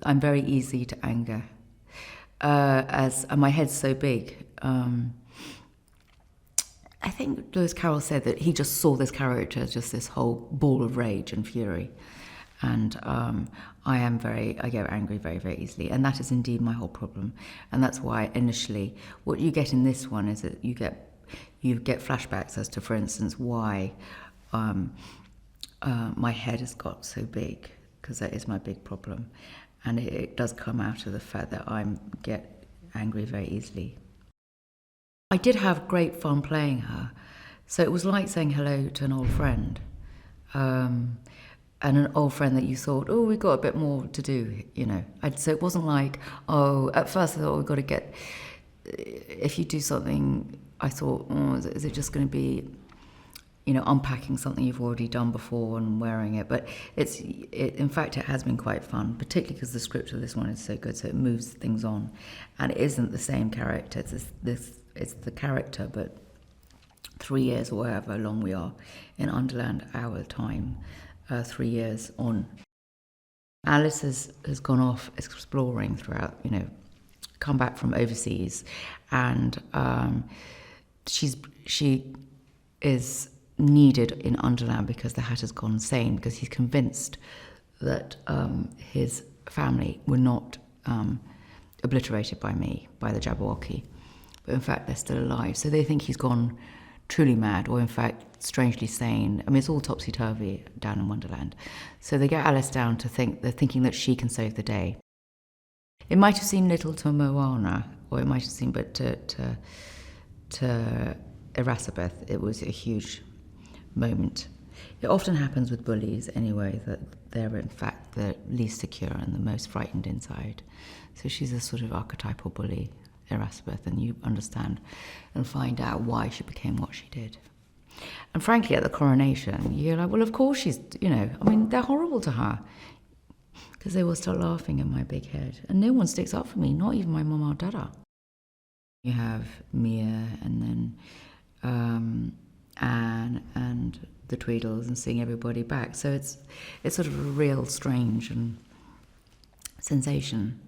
I'm very easy to anger, as my head's so big. I think Lewis Carroll said that he just saw this character as just this whole ball of rage and fury. And I get angry very, very easily. And that is indeed my whole problem. And that's why initially, what you get in this one is that you get flashbacks as to, for instance, why my head has got so big, because that is my big problem. And it does come out of the fact that I get angry very easily. I did have great fun playing her. So it was like saying hello to an old friend. And an old friend that you thought, oh, we've got a bit more to do, you know. So it wasn't like, oh, at first I thought, we've got to get, if you do something, I thought, oh, is it just going to be, you know, unpacking something you've already done before and wearing it? But in fact, it has been quite fun, particularly because the script of this one is so good, so it moves things on. And it isn't the same character, it's the character, but 3 years or however long we are in Wonderland, our time, 3 years on. Alice has gone off exploring throughout, you know, come back from overseas, and she is needed in Wonderland because the Hatter's gone insane, because he's convinced that his family were not obliterated by the Jabberwocky, but in fact they're still alive. So they think he's gone truly mad, or in fact strangely sane. I mean, it's all topsy-turvy down in Wonderland. So they get Alice down to they're thinking that she can save the day. It might have seemed little to Moana, or it might have seemed, but to Iracebeth, it was a huge moment. It often happens with bullies anyway, that they're in fact the least secure and the most frightened inside. So she's a sort of archetypal bully, Iracebeth, and you understand and find out why she became what she did. And frankly, at the coronation, you're like, well, of course she's, you know, I mean, they're horrible to her, because they will start laughing at my big head. And no one sticks up for me, not even my mama or dada. You have Mia, and then Anne and the Tweedles, and seeing everybody back. So it's sort of a real strange and sensation.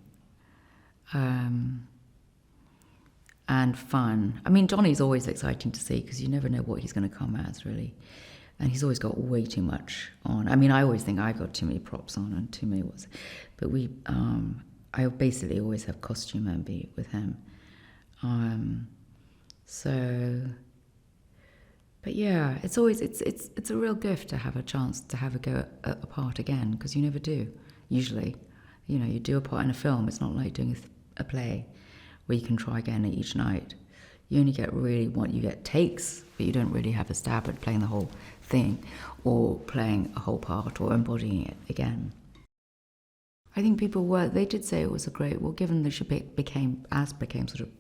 And fun. I mean, Johnny's always exciting to see, because you never know what he's going to come as, really. And he's always got way too much on. I mean, I always think I've got too many props on and too many but I basically always have costume envy with him. But yeah, it's a real gift to have a chance to have a go at a part again, because you never do, usually. You know, you do a part in a film, it's not like doing a play where you can try again each night. You only get you get takes, but you don't really have a stab at playing the whole thing, or playing a whole part, or embodying it again. I think they did say it was a great, well, given that she became sort of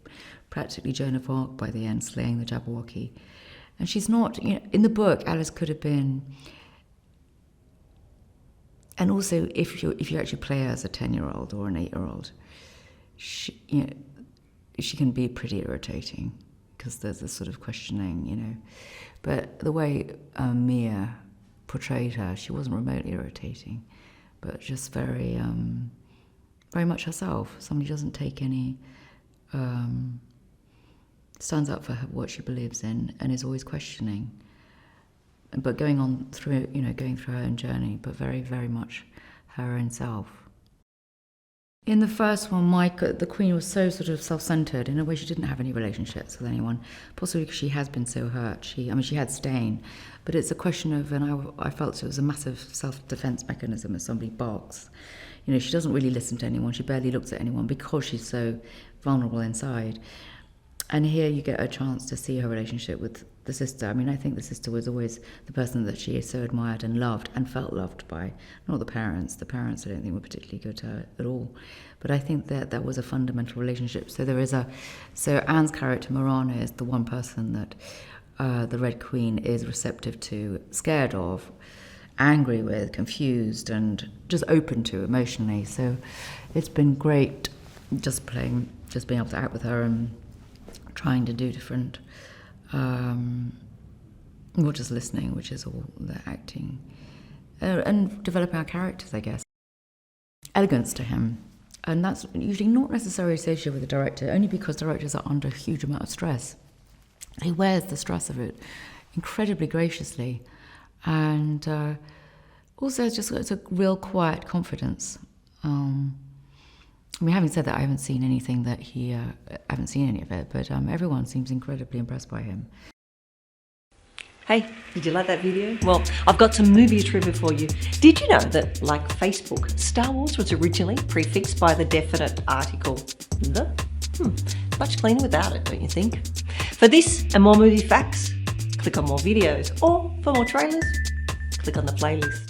practically Joan of Arc by the end, slaying the Jabberwocky. And she's not, you know, in the book, Alice could have been, and also if you actually play her as a 10-year-old or an 8-year-old, she can be pretty irritating, because there's this sort of questioning, you know. But the way Mia portrayed her, she wasn't remotely irritating, but just very, very much herself. Somebody who doesn't take any, stands up for what she believes in, and is always questioning. But going through her own journey, but very, very much her own self. In the first one, the Queen was so sort of self-centered, in a way she didn't have any relationships with anyone, possibly because she has been so hurt. She had Stain, but it's a question of, and I felt it was a massive self-defense mechanism. If somebody barks, you know, she doesn't really listen to anyone, she barely looks at anyone, because she's so vulnerable inside. And here you get a chance to see her relationship with the sister. I mean, I think the sister was always the person that she so admired and loved and felt loved by, not the parents. The parents I don't think were particularly good to her at all. But I think that was a fundamental relationship. So Anne's character, Morana, is the one person that the Red Queen is receptive to, scared of, angry with, confused, and just open to emotionally. So it's been great just being able to act with her and trying to do different, not just listening, which is all the acting, and developing our characters, I guess. elegance to him. And that's usually not necessarily associated with the director, only because directors are under a huge amount of stress. He wears the stress of it incredibly graciously. And also it's a real quiet confidence. I mean, having said that, I haven't seen anything that I haven't seen any of it, but everyone seems incredibly impressed by him. Hey, did you like that video? Well, I've got some movie trivia for you. Did you know that, like Facebook, Star Wars was originally prefixed by the definite article the? Much cleaner without it, don't you think? For this and more movie facts, click on more videos, or for more trailers, click on the playlist.